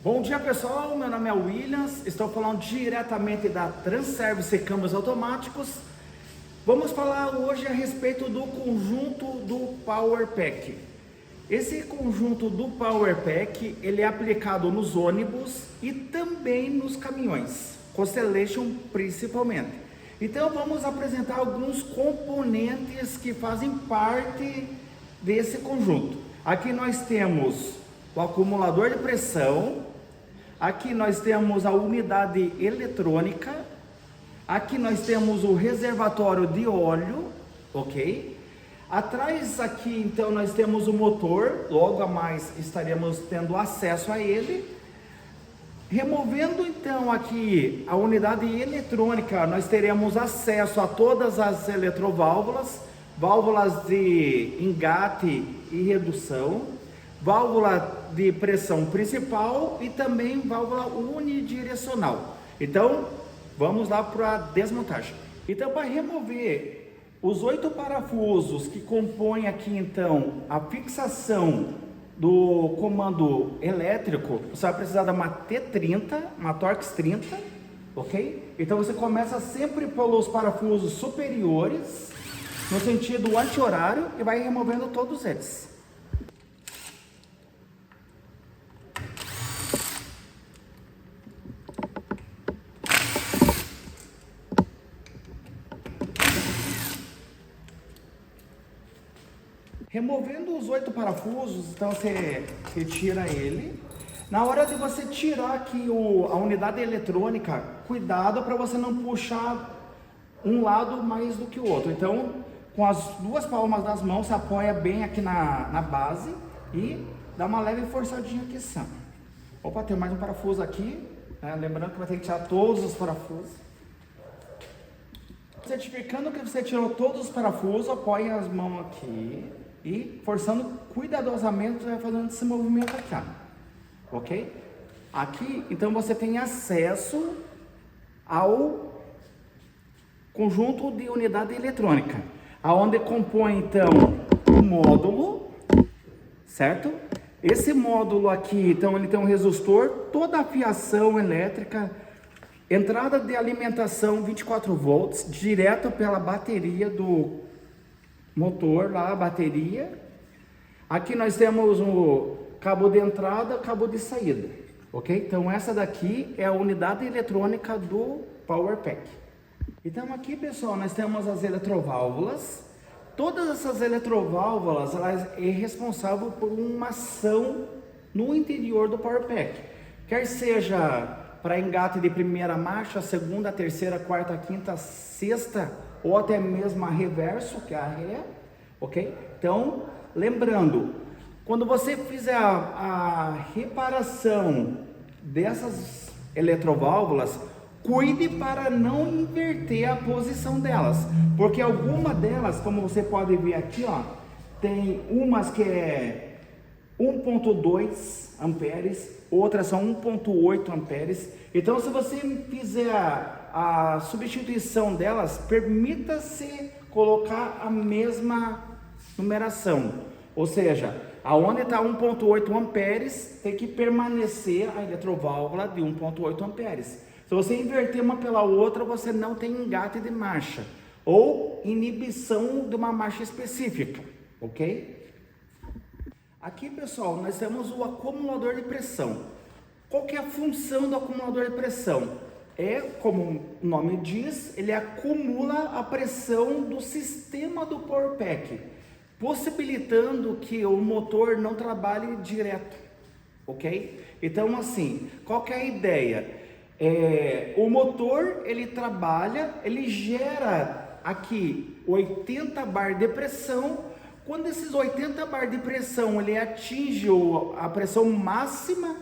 Bom dia pessoal, meu nome é Williams, estou falando diretamente da Transervice Câmbios Automáticos. Vamos falar hoje a respeito do conjunto do Power Pack. Esse conjunto do Power Pack, ele é aplicado nos ônibus e também nos caminhões, Constellation principalmente. Então vamos apresentar alguns componentes que fazem parte desse conjunto. Aqui nós temos o acumulador de pressão. Aqui nós temos a unidade eletrônica, aqui nós temos o reservatório de óleo, ok? Atrás aqui então nós temos o motor, logo a mais estaremos tendo acesso a ele. Removendo então aqui a unidade eletrônica, nós teremos acesso a todas as eletroválvulas, válvulas de engate e redução, válvula de pressão principal e também válvula unidirecional. Então, vamos lá para a desmontagem. Então, para remover os 8 parafusos que compõem aqui então a fixação do comando elétrico, você vai precisar de uma T30, uma Torx 30, ok? Então você começa sempre pelos parafusos superiores, no sentido anti-horário, e vai removendo todos eles. Removendo os 8 parafusos, então você retira ele. Na hora de você tirar aqui a unidade eletrônica, cuidado para você não puxar um lado mais do que o outro. Então, com as duas palmas das mãos, você apoia bem aqui na base e dá uma leve forçadinha aqui em cima. Opa, tem mais um parafuso aqui, né? Lembrando que vai ter que tirar todos os parafusos. Certificando que você tirou todos os parafusos, apoia as mãos aqui. E forçando cuidadosamente, vai fazendo esse movimento aqui, ó. Ok? Aqui, então você tem acesso ao conjunto de unidade eletrônica, aonde compõe então o módulo, certo? Esse módulo aqui, então ele tem um resistor, toda a fiação elétrica, entrada de alimentação 24 volts, direto pela bateria do motor lá, a bateria. Aqui nós temos o cabo de entrada, cabo de saída, ok? Então essa daqui é a unidade eletrônica do Power Pack. Então aqui, pessoal, nós temos as eletroválvulas. Todas essas eletroválvulas, elas é responsável por uma ação no interior do Power Pack, quer seja para engate de primeira marcha, segunda, terceira, quarta, quinta, sexta, ou até mesmo a reverso, que é a ré, ok? Então, lembrando, quando você fizer a reparação dessas eletroválvulas, cuide para não inverter a posição delas, porque alguma delas, como você pode ver aqui, ó, tem umas que é 1.2 amperes, outras são 1.8 amperes. Então, se você fizer a substituição delas, permita-se colocar a mesma numeração, ou seja, aonde está 1.8 amperes, tem que permanecer a eletroválvula de 1.8 amperes. Se você inverter uma pela outra, você não tem engate de marcha ou inibição de uma marcha específica, ok? Aqui, pessoal, nós temos o acumulador de pressão. Qual que é a função do acumulador de pressão? É, como o nome diz, ele acumula a pressão do sistema do Power Pack, possibilitando que o motor não trabalhe direto, ok? Então, assim, qual que é a ideia? O motor, ele trabalha, ele gera aqui 80 bar de pressão. Quando esses 80 bar de pressão ele atinge a pressão máxima,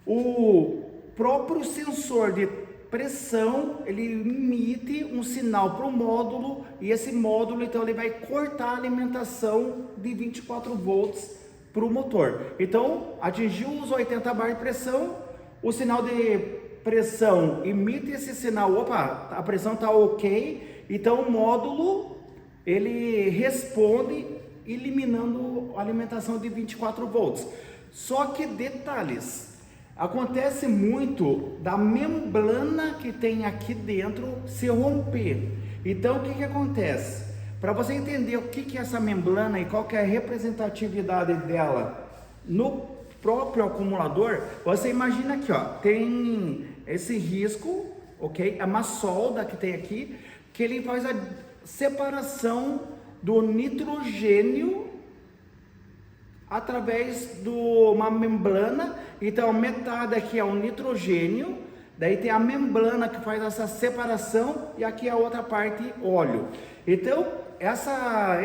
o próprio sensor de pressão ele emite um sinal para o módulo, e esse módulo então ele vai cortar a alimentação de 24 volts para o motor. Então atingiu os 80 bar de pressão, o sinal de pressão emite esse sinal, opa, a pressão está ok, então o módulo ele responde eliminando a alimentação de 24 volts. Só que detalhes, Acontece muito da membrana que tem aqui dentro se romper. Então o que acontece? Para você entender o que é essa membrana e qual que é a representatividade dela no próprio acumulador, você imagina aqui, ó, tem esse risco, ok? É uma solda que tem aqui, que ele faz a separação do nitrogênio através de uma membrana. Então metade aqui é o nitrogênio, daí tem a membrana que faz essa separação e aqui a outra parte óleo. Então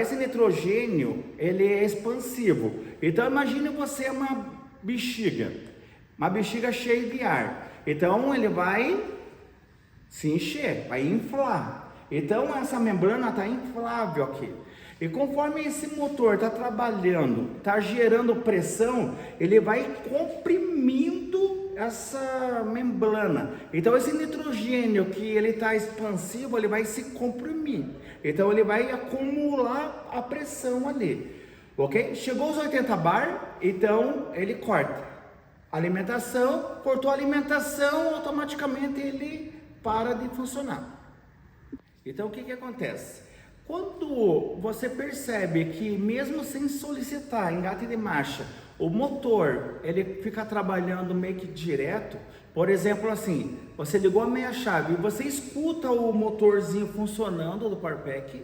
esse nitrogênio ele é expansivo. Então imagine você uma bexiga cheia de ar. Então ele vai se encher, vai inflar. Então essa membrana está inflável aqui. E conforme esse motor está trabalhando, está gerando pressão, ele vai comprimindo essa membrana. Então esse nitrogênio que ele está expansivo, ele vai se comprimir. Então ele vai acumular a pressão ali, ok? Chegou aos 80 bar, então ele corta. Alimentação, cortou a alimentação, automaticamente ele para de funcionar. Então o que acontece? Quando você percebe que mesmo sem solicitar engate de marcha, o motor ele fica trabalhando meio que direto, por exemplo assim, você ligou a meia chave e você escuta o motorzinho funcionando do Power Pack,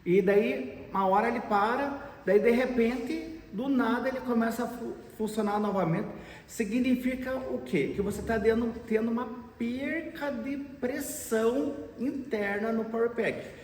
e daí uma hora ele para, daí de repente, do nada ele começa a funcionar novamente. Significa o quê? Que você está tendo uma perca de pressão interna no Power Pack.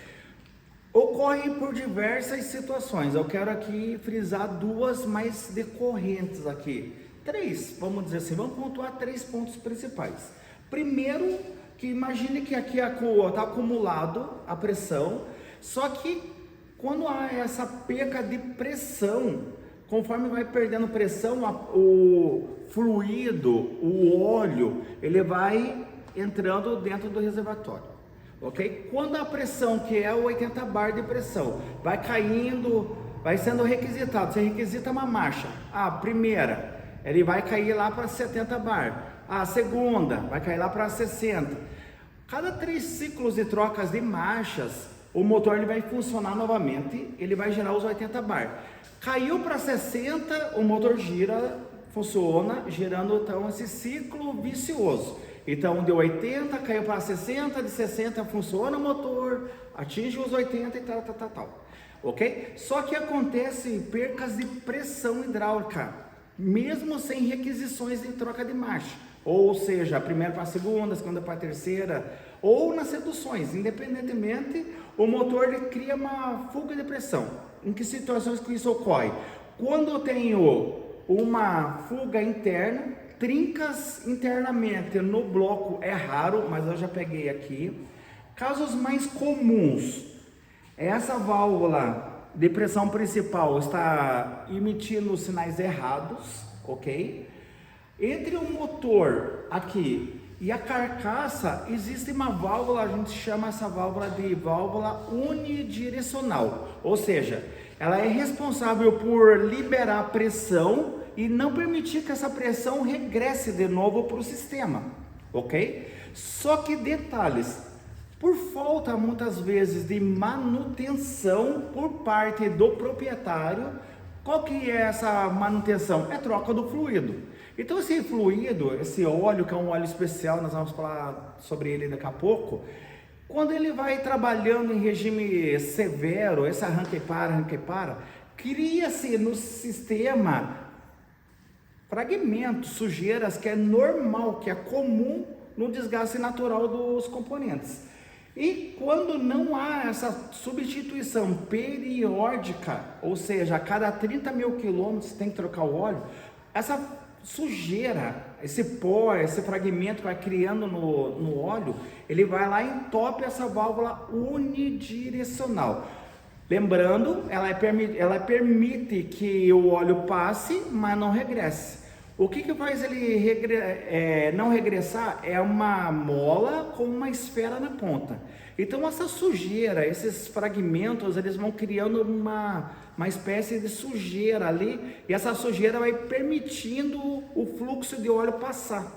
Ocorre por diversas situações. Eu quero aqui frisar duas mais decorrentes aqui. Três, vamos dizer assim, vamos pontuar 3 pontos principais. Primeiro, que imagine que aqui está acumulado a pressão, só que quando há essa perca de pressão, conforme vai perdendo pressão, o fluido, o óleo, ele vai entrando dentro do reservatório. Ok? Quando a pressão, que é o 80 bar de pressão, vai caindo, vai sendo requisitado, você requisita uma marcha. A primeira, ele vai cair lá para 70 bar. A segunda, vai cair lá para 60. Cada 3 ciclos de trocas de marchas, o motor ele vai funcionar novamente, ele vai gerar os 80 bar. Caiu para 60, o motor gira, funciona, gerando então esse ciclo vicioso. Então deu 80, caiu para 60, de 60 funciona o motor, atinge os 80 e tal. Ok? Só que acontece percas de pressão hidráulica, mesmo sem requisições de troca de marcha. Ou seja, a primeira para a segunda para a terceira, ou nas reduções. Independentemente, o motor ele cria uma fuga de pressão. Em que situações que isso ocorre? Quando eu tenho uma fuga interna, trincas internamente no bloco é raro, mas eu já peguei aqui. Casos mais comuns, essa válvula de pressão principal está emitindo sinais errados, ok? Entre o motor aqui e a carcaça existe uma válvula, a gente chama essa válvula de válvula unidirecional, ou seja, ela é responsável por liberar pressão e não permitir que essa pressão regresse de novo para o sistema, ok? Só que detalhes, por falta muitas vezes de manutenção por parte do proprietário, qual que é essa manutenção? É troca do fluido. Então esse fluido, esse óleo que é um óleo especial, nós vamos falar sobre ele daqui a pouco, quando ele vai trabalhando em regime severo, esse arranca e para, cria-se no sistema fragmentos, sujeiras, que é normal, que é comum no desgaste natural dos componentes. E quando não há essa substituição periódica, ou seja, a cada 30 mil quilômetros tem que trocar o óleo, essa sujeira, esse pó, esse fragmento que vai criando no óleo, ele vai lá e entope essa válvula unidirecional. Lembrando, ela permite que o óleo passe, mas não regresse. O que faz ele não regressar? É uma mola com uma esfera na ponta. Então essa sujeira, esses fragmentos, eles vão criando uma espécie de sujeira ali, e essa sujeira vai permitindo o fluxo de óleo passar,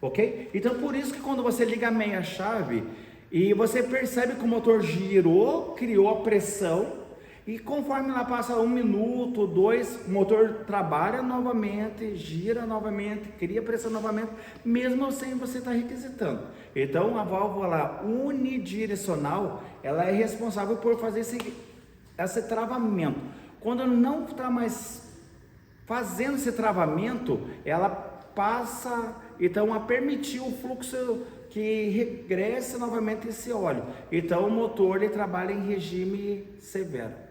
ok? Então por isso que quando você liga a meia chave e você percebe que o motor girou, criou a pressão, e conforme ela passa 1 minuto, 2, o motor trabalha novamente, gira novamente, cria pressão novamente, mesmo sem você estar requisitando. Então a válvula unidirecional, ela é responsável por fazer esse travamento. Quando não está mais fazendo esse travamento, ela passa então a permitir o fluxo que regresse novamente esse óleo. Então o motor ele trabalha em regime severo.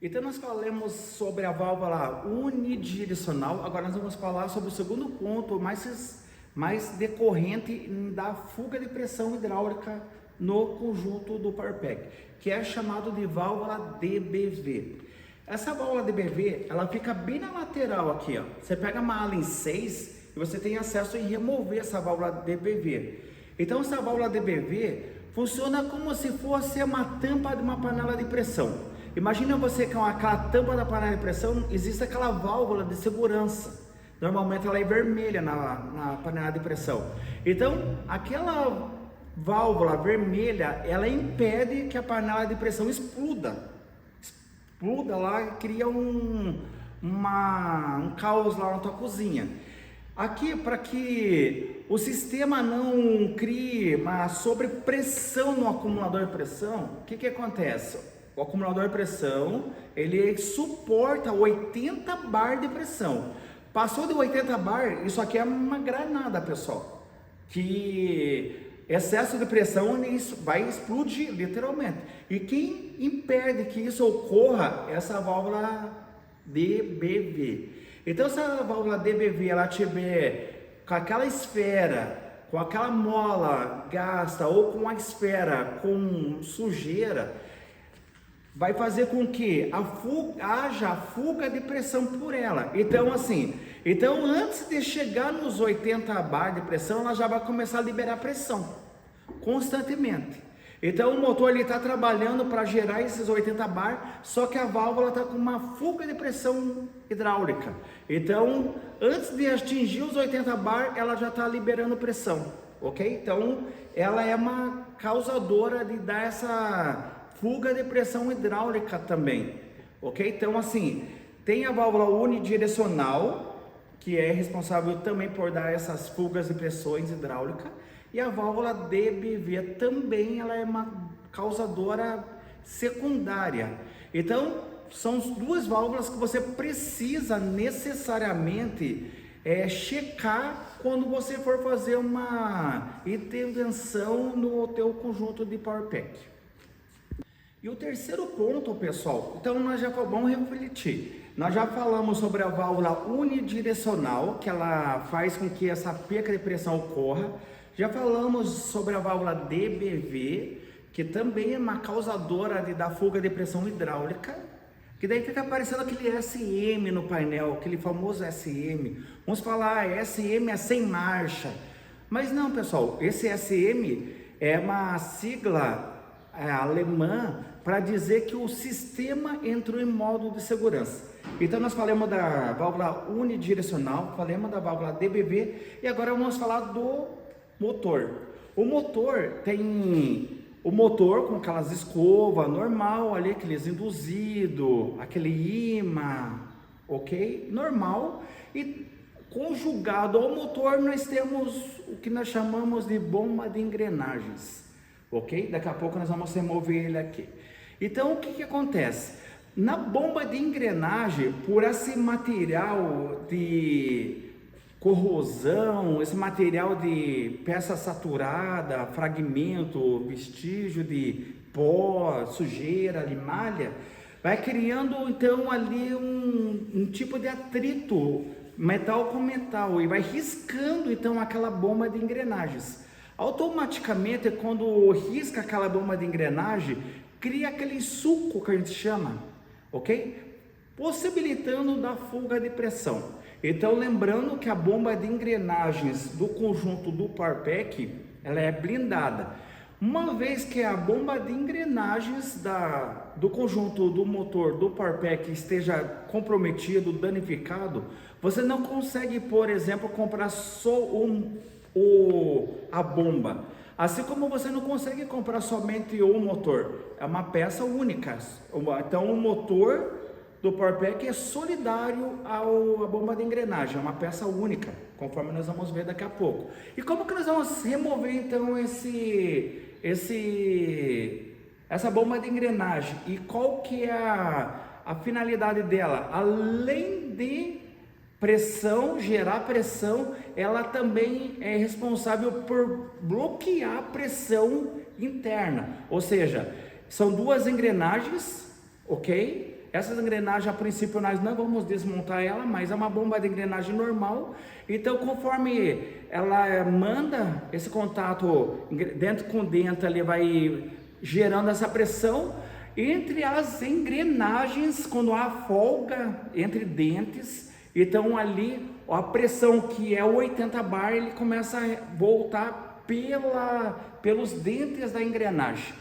Então nós falamos sobre a válvula unidirecional. Agora nós vamos falar sobre o segundo ponto mais decorrente da fuga de pressão hidráulica no conjunto do Power Pack, que é chamado de válvula DBV. Essa válvula DBV, ela fica bem na lateral aqui, ó. Você pega uma Allen 6 e você tem acesso em remover essa válvula DBV. Então essa válvula DBV funciona como se fosse uma tampa de uma panela de pressão. Imagina você com aquela tampa da panela de pressão, existe aquela válvula de segurança. Normalmente ela é vermelha na panela de pressão. Então, aquela válvula vermelha, ela impede que a panela de pressão exploda. Exploda lá e cria um caos lá na tua cozinha. Aqui, para que o sistema não crie uma sobrepressão no acumulador de pressão, o que acontece? O acumulador de pressão, ele suporta 80 bar de pressão. Passou de 80 bar, isso aqui é uma granada, pessoal. Que excesso de pressão isso vai explodir, literalmente. E quem impede que isso ocorra é essa válvula DBV. Então, se a válvula DBV ela tiver com aquela esfera, com aquela mola gasta ou com a esfera com sujeira, vai fazer com que haja fuga de pressão por ela. Então antes de chegar nos 80 bar de pressão, ela já vai começar a liberar pressão constantemente. Então o motor está trabalhando para gerar esses 80 bar, só que a válvula está com uma fuga de pressão hidráulica. Então antes de atingir os 80 bar, ela já está liberando pressão, ok? Então ela é uma causadora de dar essa fuga de pressão hidráulica também, ok? Então tem a válvula unidirecional, que é responsável também por dar essas fugas de pressões hidráulicas, e a válvula DBV também, ela é uma causadora secundária. Então são duas válvulas que você precisa necessariamente checar quando você for fazer uma intervenção no teu conjunto de Power Pack. E o terceiro ponto, pessoal, então nós já vamos refletir. Nós já falamos sobre a válvula unidirecional, que ela faz com que essa perca de pressão ocorra. Já falamos sobre a válvula DBV, que também é uma causadora da fuga de pressão hidráulica, que daí fica aparecendo aquele SM no painel, aquele famoso SM. Vamos falar, SM é sem marcha. Mas não, pessoal, esse SM é uma sigla alemã para dizer que o sistema entrou em modo de segurança. Então nós falamos da válvula unidirecional, falamos da válvula DBV e agora vamos falar do motor. O motor tem o motor com aquelas escovas normal ali, aqueles induzido, aquele imã, ok? Normal. E conjugado ao motor nós temos o que nós chamamos de bomba de engrenagens. Ok? Daqui a pouco nós vamos remover ele aqui. Então, o que acontece? Na bomba de engrenagem, por esse material de corrosão, esse material de peça saturada, fragmento, vestígio de pó, sujeira, limalha, vai criando então ali um tipo de atrito metal com metal e vai riscando então aquela bomba de engrenagens. Automaticamente, quando risca aquela bomba de engrenagem, cria aquele suco que a gente chama, ok? Possibilitando da fuga de pressão. Então, lembrando que a bomba de engrenagens do conjunto do Powerpack, ela é blindada. Uma vez que a bomba de engrenagens do conjunto do motor do Powerpack esteja comprometido, danificado, você não consegue, por exemplo, comprar só a bomba. Assim como você não consegue comprar somente o motor, é uma peça única. Então o motor do Powerpack é solidário à bomba de engrenagem, é uma peça única, conforme nós vamos ver daqui a pouco. E como que nós vamos remover então essa bomba de engrenagem? E qual que é a finalidade dela? Além de pressão, gerar pressão, ela também é responsável por bloquear a pressão interna. Ou seja, são duas engrenagens, ok? Essas engrenagens, a princípio, nós não vamos desmontar ela, mas é uma bomba de engrenagem normal. Então, conforme ela manda esse contato dentro com dentro, ele vai gerando essa pressão entre as engrenagens, quando há folga entre dentes. Então, ali, a pressão que é 80 bar, ele começa a voltar pelos dentes da engrenagem.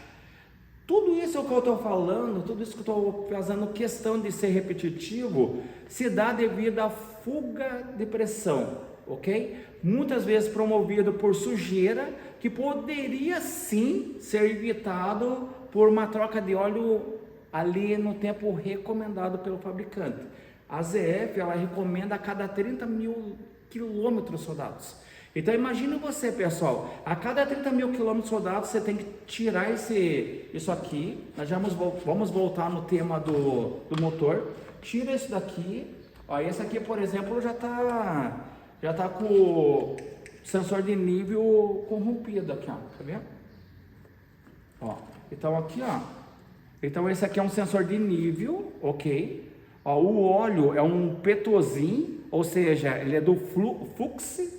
Tudo isso que eu estou falando, tudo isso que eu estou fazendo questão de ser repetitivo, se dá devido à fuga de pressão, ok? Muitas vezes promovido por sujeira, que poderia sim ser evitado por uma troca de óleo ali no tempo recomendado pelo fabricante. A ZF, ela recomenda a cada 30 mil quilômetros rodados. Então imagine você, pessoal, a cada 30 mil quilômetros rodados você tem que tirar isso aqui. Nós vamos voltar no tema do motor. Tira isso daqui. Ó, esse aqui, por exemplo, já tá com o sensor de nível corrompido aqui, ó. Tá vendo? Ó, então aqui, ó. Então esse aqui é um sensor de nível, ok? Ó, o óleo é um Petosin, ou seja, ele é do Fuchs.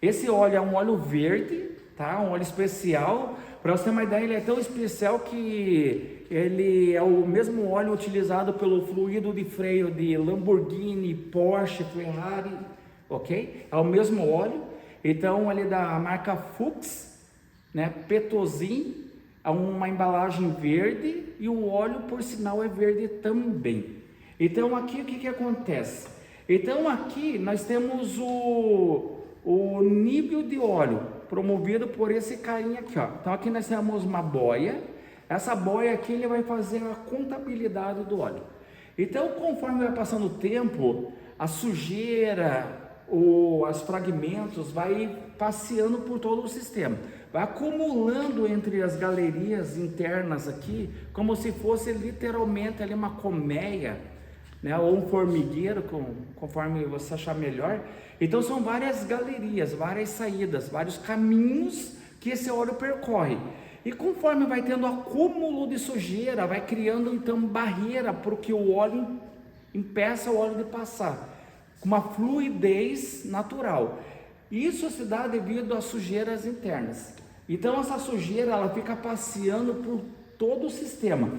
Esse óleo é um óleo verde, tá? Um óleo especial. Para você ter uma ideia, ele é tão especial que ele é o mesmo óleo utilizado pelo fluido de freio de Lamborghini, Porsche, Ferrari, ok? É o mesmo óleo. Então ele é da marca Fuchs, né? Petosin, é uma embalagem verde e o óleo, por sinal, é verde também. Então aqui o que acontece? Então aqui nós temos o nível de óleo promovido por esse carinha aqui, ó. Então aqui nós temos uma boia. Essa boia aqui ele vai fazer a contabilidade do óleo. Então conforme vai passando o tempo, a sujeira, os fragmentos vai passeando por todo o sistema, vai acumulando entre as galerias internas aqui, como se fosse literalmente ali uma colmeia, né, ou um formigueiro, conforme você achar melhor. Então são várias galerias, várias saídas, vários caminhos que esse óleo percorre. E conforme vai tendo acúmulo de sujeira, vai criando então barreira para que o óleo impeça o óleo de passar, com uma fluidez natural. Isso se dá devido às sujeiras internas. Então essa sujeira ela fica passeando por todo o sistema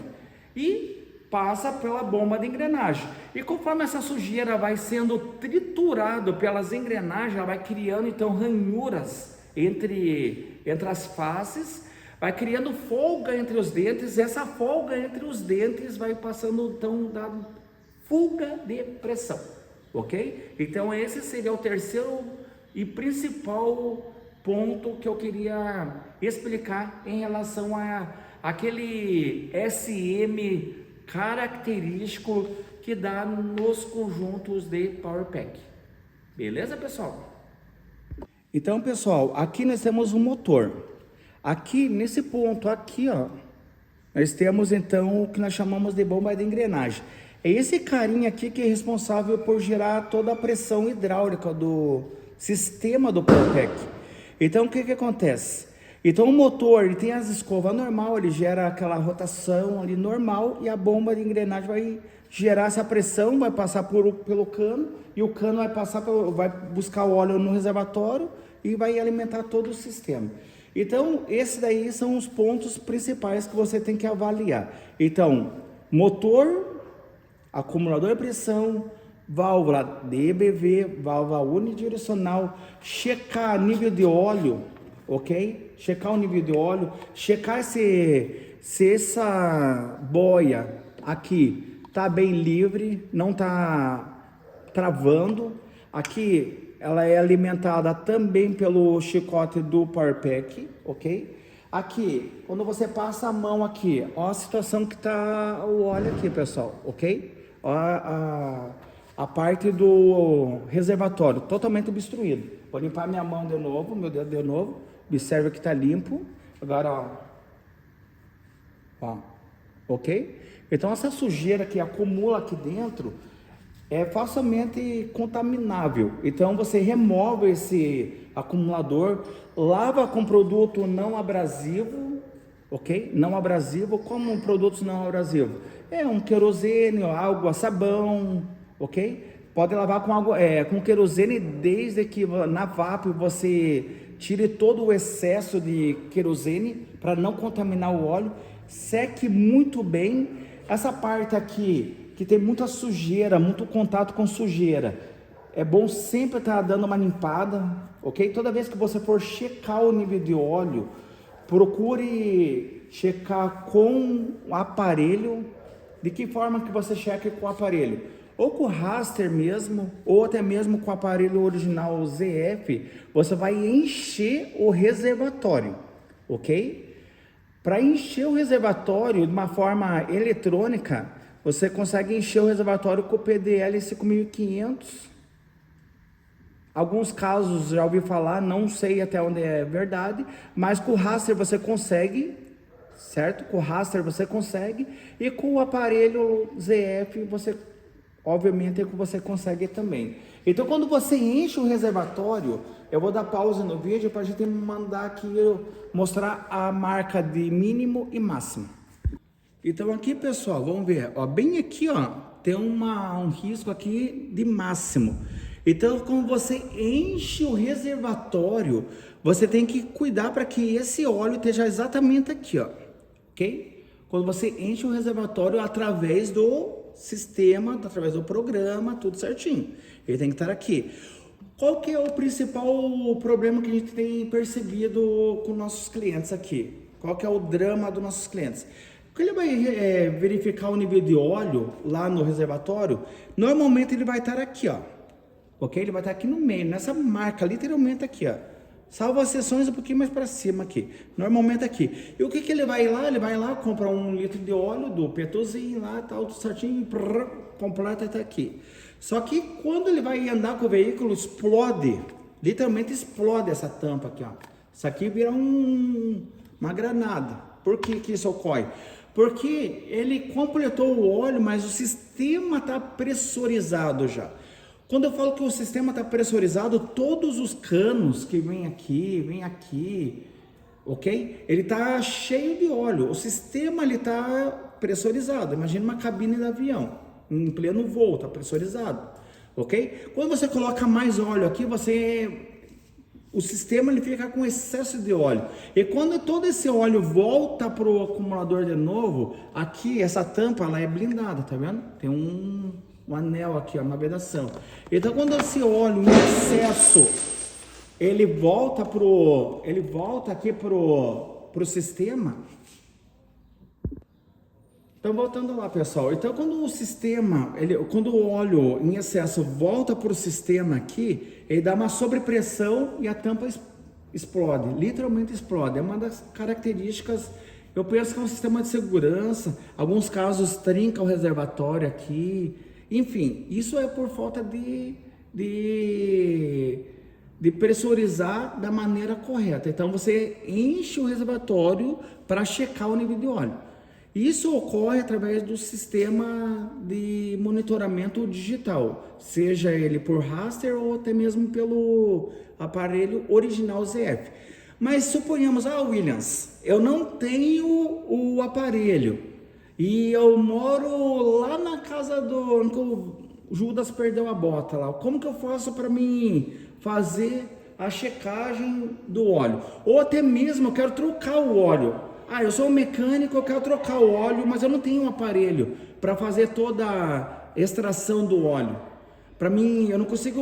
e passa pela bomba de engrenagem. E conforme essa sujeira vai sendo triturada pelas engrenagens, ela vai criando então ranhuras entre as faces, vai criando folga entre os dentes. E essa folga entre os dentes vai passando então da fuga de pressão, ok? Então esse seria o terceiro e principal ponto que eu queria explicar em relação a aquele SM característico que dá nos conjuntos de Powerpack. Beleza, pessoal? Então, pessoal, aqui nós temos um motor. Aqui, nesse ponto aqui, ó, nós temos então o que nós chamamos de bomba de engrenagem. É esse carinha aqui que é responsável por gerar toda a pressão hidráulica do sistema do Powerpack. Então, o que acontece? Então o motor, ele tem as escovas normal, ele gera aquela rotação ali normal, e a bomba de engrenagem vai gerar essa pressão, vai passar pelo cano, e o cano vai buscar o óleo no reservatório e vai alimentar todo o sistema. Então esses daí são os pontos principais que você tem que avaliar. Então motor, acumulador de pressão, válvula DBV, válvula unidirecional, checar nível de óleo, ok? Checar o nível de óleo, checar se essa boia aqui tá bem livre, não tá travando. Aqui ela é alimentada também pelo chicote do Power Pack, ok? Aqui, quando você passa a mão aqui, ó a situação que tá o óleo aqui, pessoal, ok? Ó a parte do reservatório totalmente obstruído. Vou limpar minha mão de novo, meu dedo de novo. Observa que tá limpo. Agora, ó, ok? Então essa sujeira que acumula aqui dentro é facilmente contaminável. Então você remove esse acumulador, lava com produto não abrasivo, ok? Não abrasivo, como produtos não abrasivos? É um querosene, água, sabão, ok? Pode lavar com água, com querosene, desde que na VAP você tire todo o excesso de querosene para não contaminar o óleo. Seque muito bem. Essa parte aqui que tem muita sujeira, muito contato com sujeira, é bom sempre estar dando uma limpada, ok? Toda vez que você for checar o nível de óleo, procure checar com o aparelho. De que forma que você checa com o aparelho? Ou com o raster mesmo, ou até mesmo com o aparelho original ZF, você vai encher o reservatório, ok? Para encher o reservatório de uma forma eletrônica, você consegue encher o reservatório com o PDL 5500. Alguns casos já ouvi falar, não sei até onde é verdade, mas com o raster você consegue, certo? Com o raster você consegue, e com o aparelho ZF você, obviamente, você consegue também. Então quando você enche o reservatório, eu vou dar pausa no vídeo para a gente mandar aqui, mostrar a marca de mínimo e máximo. Então aqui, pessoal, vamos ver, ó, bem aqui, ó, tem um risco aqui de máximo. Então, como você enche o reservatório, você tem que cuidar para que esse óleo esteja exatamente aqui, ó, ok? Quando você enche o reservatório através do sistema, através do programa, tudo certinho, ele tem que estar aqui. Qual que é o principal problema que a gente tem percebido com nossos clientes aqui? Qual que é o drama dos nossos clientes? Ele vai verificar o nível de óleo lá no reservatório, normalmente ele vai estar aqui, ó, ok? Ele vai estar aqui no meio, nessa marca, literalmente aqui, ó, salvo as seções um pouquinho mais para cima aqui, normalmente aqui. E o que ele vai lá? Ele vai lá, compra 1 litro de óleo do petozinho lá, tal, tudo certinho, completa até aqui. Só que quando ele vai andar com o veículo, explode, literalmente explode essa tampa aqui, ó. Isso aqui vira uma granada. Por que isso ocorre? Porque ele completou o óleo, mas o sistema está pressurizado já. Quando eu falo que o sistema está pressurizado, todos os canos que vem aqui, ok? Ele está cheio de óleo. O sistema está pressurizado. Imagina uma cabine de avião, em pleno voo, está pressurizado, ok? Quando você coloca mais óleo aqui, o sistema ele fica com excesso de óleo, e quando todo esse óleo volta para o acumulador de novo, aqui essa tampa ela é blindada, tá vendo? Tem um anel aqui, uma vedação. Então quando esse óleo em excesso ele volta aqui pro sistema. Então voltando lá, pessoal, então quando o óleo em excesso volta para o sistema aqui, ele dá uma sobrepressão e a tampa explode, literalmente explode. É uma das características, eu penso que é um sistema de segurança, alguns casos trinca o reservatório aqui, enfim, isso é por falta de pressurizar da maneira correta. Então você enche o reservatório para checar o nível de óleo. Isso ocorre através do sistema de monitoramento digital, seja ele por raster ou até mesmo pelo aparelho original ZF. Mas suponhamos, Williams, eu não tenho o aparelho e eu moro lá na casa do Judas perdeu a bota lá. Como que eu faço para mim fazer a checagem do óleo? Ou até mesmo eu quero trocar o óleo. Eu sou um mecânico, eu quero trocar o óleo, mas eu não tenho um aparelho para fazer toda a extração do óleo. Para mim, eu não consigo...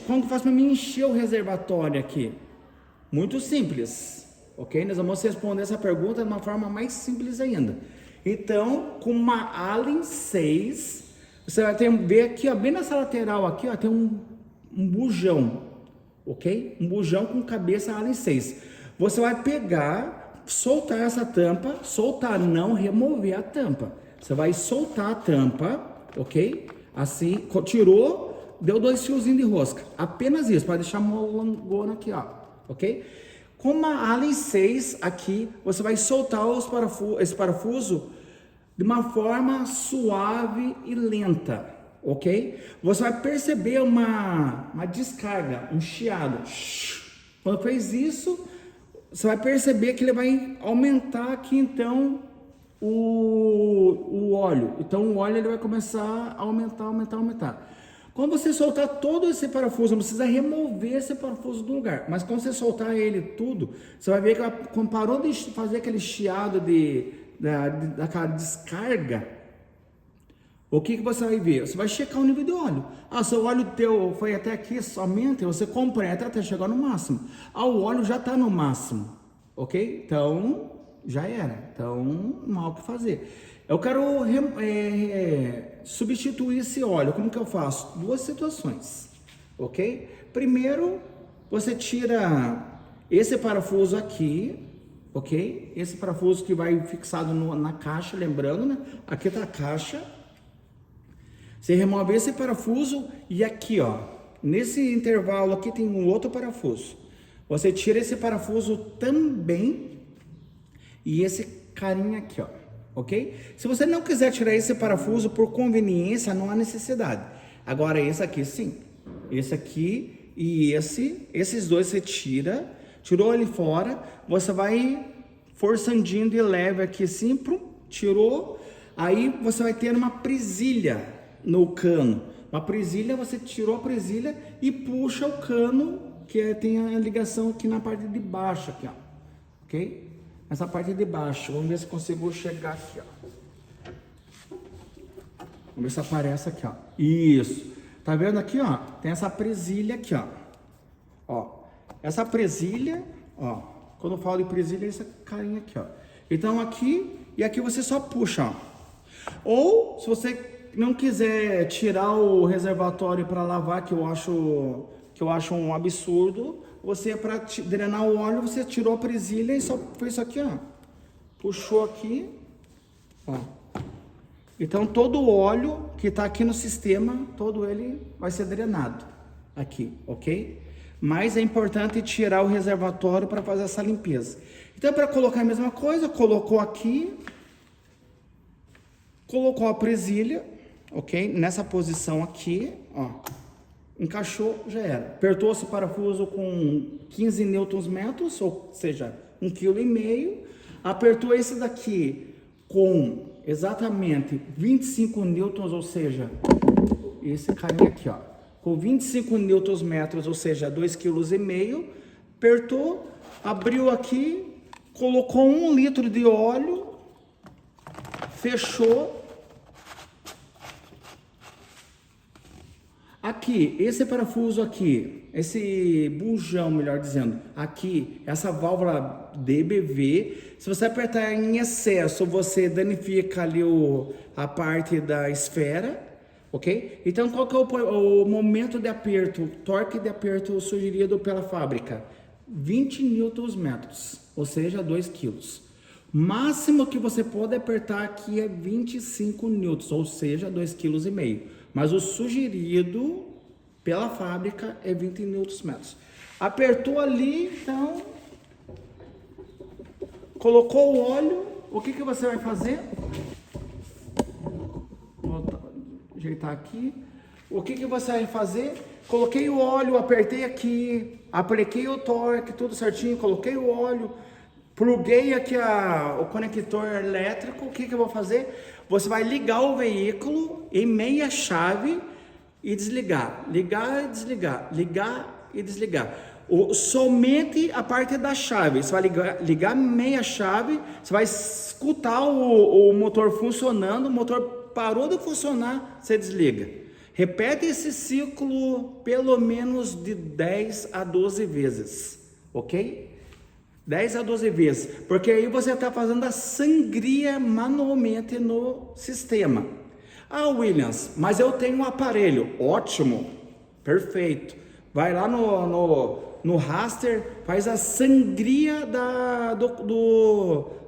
Como que eu faço para mim encher o reservatório aqui? Muito simples, ok? Nós vamos responder essa pergunta de uma forma mais simples ainda. Então, com uma Allen 6, você vai ver aqui, ó, bem nessa lateral aqui, ó, tem um bujão, ok? Um bujão com cabeça Allen 6. Você vai pegar, soltar essa tampa, soltar, não remover a tampa. Você vai soltar a tampa, ok? Assim, tirou, deu 2 fiozinhos de rosca. Apenas isso, para deixar molangona aqui, ó, ok? Com uma Allen 6 aqui, você vai soltar esse parafuso de uma forma suave e lenta, ok? Você vai perceber uma descarga, um chiado. Quando fez isso, você vai perceber que ele vai aumentar aqui, então, o óleo. Então, o óleo ele vai começar a aumentar. Quando você soltar todo esse parafuso, não precisa remover esse parafuso do lugar, mas quando você soltar ele tudo, você vai ver que quando parou de fazer aquele chiado daquela descarga, o que você vai ver? Você vai checar o nível de óleo. Seu óleo teu foi até aqui somente, você completa até chegar no máximo. O óleo já está no máximo, ok? Então, já era. Então, não há o que fazer. Eu quero substituir esse óleo. Como que eu faço? 2 situações, ok? Primeiro, você tira esse parafuso aqui, ok? Esse parafuso que vai fixado na caixa, lembrando, né? Aqui tá a caixa. Você remove esse parafuso e aqui, ó, nesse intervalo aqui tem um outro parafuso. Você tira esse parafuso também e esse carinha aqui, ó, ok? Se você não quiser tirar esse parafuso por conveniência, não há necessidade. Agora esse aqui sim, esse aqui e esses dois você tirou ele fora, você vai forçandinho de leve aqui assim, tirou, aí você vai ter uma presilha no cano. Uma presilha, você tirou a presilha e puxa o cano, que tem a ligação aqui na parte de baixo, aqui, ó, ok? Essa parte de baixo, vamos ver se consigo chegar aqui, ó. Vamos ver se aparece aqui, ó. Isso. Tá vendo aqui, ó? Tem essa presilha aqui, ó. Ó, essa presilha, ó. Quando eu falo de presilha, é essa carinha aqui, ó. Então aqui e aqui você só puxa, ó. Ou se você não quiser tirar o reservatório para lavar, que eu acho um absurdo, você para drenar o óleo, você tirou a presilha e só fez isso aqui, ó. Puxou aqui, ó. Então todo o óleo que está aqui no sistema, todo ele vai ser drenado aqui, ok? Mas é importante tirar o reservatório para fazer essa limpeza. Então para colocar a mesma coisa, colocou aqui, colocou a presilha, ok? Nessa posição aqui, ó, encaixou, já era. Apertou esse parafuso com 15 Nm, ou seja, 1,5 kg. Apertou esse daqui com exatamente 25 newtons, ou seja, esse carinha aqui, ó, com 25 Nm, ou seja, 2,5 kg. Apertou, abriu aqui, colocou 1 litro de óleo, fechou. Aqui, esse parafuso aqui, esse bujão, melhor dizendo, aqui, essa válvula DBV, se você apertar em excesso, você danifica ali a parte da esfera, ok? Então, qual que é o momento de aperto, o torque de aperto sugerido pela fábrica? 20 Nm, ou seja, 2 kg. Máximo que você pode apertar aqui é 25 newtons, ou seja, 2,5 kg. Mas o sugerido pela fábrica é 20 Nm. Apertou ali, então, colocou o óleo, o que você vai fazer? Vou ajeitar aqui. O que você vai fazer? Coloquei o óleo, apertei aqui, apliquei o torque, tudo certinho, coloquei o óleo, pluguei aqui o conector elétrico. O que eu vou fazer? Você vai ligar o veículo em meia chave e desligar. Ligar e desligar. Ligar e desligar. Somente a parte da chave. Você vai ligar meia chave. Você vai escutar o motor funcionando. O motor parou de funcionar, você desliga. Repete esse ciclo pelo menos de 10 a 12 vezes, ok? 10 a 12 vezes, porque aí você está fazendo a sangria manualmente no sistema. Ah, Williams, mas eu tenho um aparelho. Ótimo, perfeito. Vai lá no raster, faz a sangria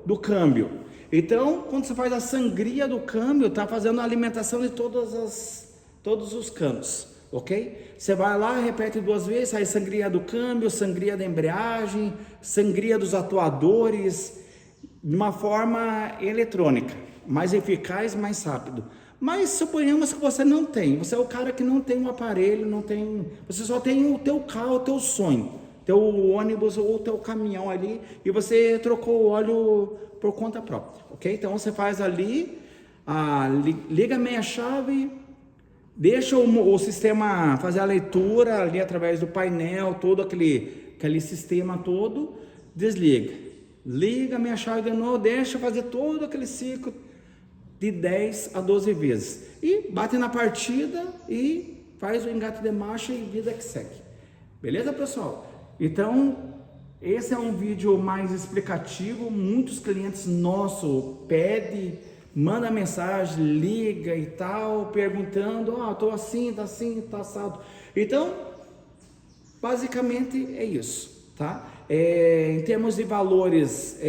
do câmbio. Então, quando você faz a sangria do câmbio, está fazendo a alimentação de todos os cantos, ok? Você vai lá, repete 2 vezes, aí sangria do câmbio, sangria da embreagem, sangria dos atuadores, de uma forma eletrônica, mais eficaz, mais rápido. Mas suponhamos que você não tem, você é o cara que não tem um aparelho, você só tem o teu carro, o teu sonho, teu ônibus ou o teu caminhão ali, e você trocou o óleo por conta própria, ok? Então você faz ali, liga a meia chave, deixa o sistema fazer a leitura ali através do painel, todo aquele sistema todo, desliga, liga a meia chave de novo, deixa fazer todo aquele ciclo de 10 a 12 vezes e bate na partida e faz o engate de marcha e vida que segue. Beleza, pessoal? Então, esse é um vídeo mais explicativo. Muitos clientes nossos pedem, manda mensagem, liga e tal, perguntando, tô assim, tá assado. Então, basicamente é isso, tá? Em termos de valores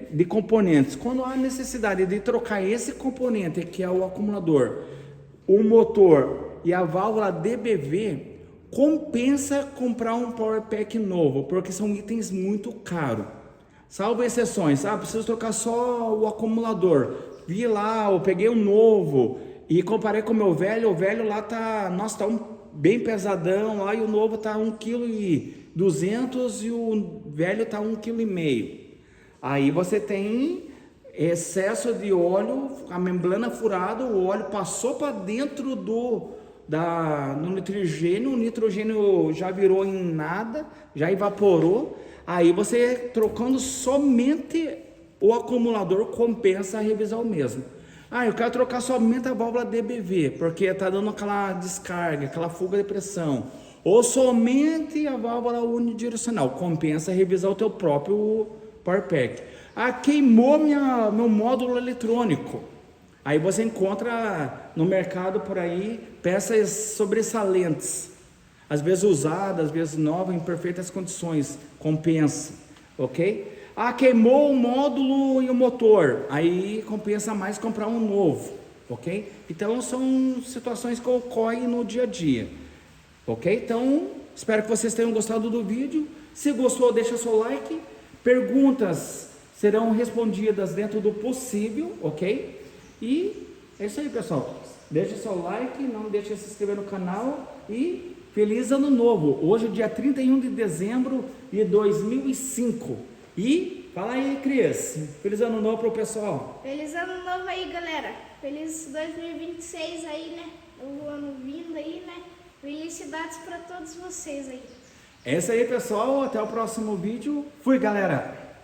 de componentes, quando há necessidade de trocar esse componente, que é o acumulador, o motor e a válvula DBV, compensa comprar um Power Pack novo, porque são itens muito caros. Salvo exceções, preciso trocar só o acumulador. Vi lá, eu peguei um novo e comparei com o meu velho. O velho lá tá bem pesadão lá, e o novo tá 1,2 kg e o velho tá 1,5 kg. Aí você tem excesso de óleo, a membrana furada, o óleo passou para dentro do nitrogênio, o nitrogênio já virou em nada, já evaporou. Aí você trocando somente o acumulador compensa revisar o mesmo. Eu quero trocar somente a válvula DBV, porque está dando aquela descarga, aquela fuga de pressão. Ou somente a válvula unidirecional, compensa revisar o teu próprio Power Pack. Queimou meu módulo eletrônico. Aí você encontra no mercado por aí peças sobressalentes, às vezes usadas, às vezes novas, em perfeitas condições, compensa, ok? Queimou o módulo e o motor, aí compensa mais comprar um novo, ok? Então são situações que ocorrem no dia a dia, ok? Então espero que vocês tenham gostado do vídeo. Se gostou, deixa seu like. Perguntas serão respondidas dentro do possível, ok? E é isso aí, pessoal. Deixa seu like, não deixe de se inscrever no canal e feliz ano novo. Hoje, dia 31 de dezembro de 2005. E fala aí, Cris. Feliz ano novo pro pessoal. Feliz ano novo aí, galera. Feliz 2026 aí, né? O ano vindo aí, né? Felicidades para todos vocês aí. É isso aí, pessoal. Até o próximo vídeo. Fui, galera.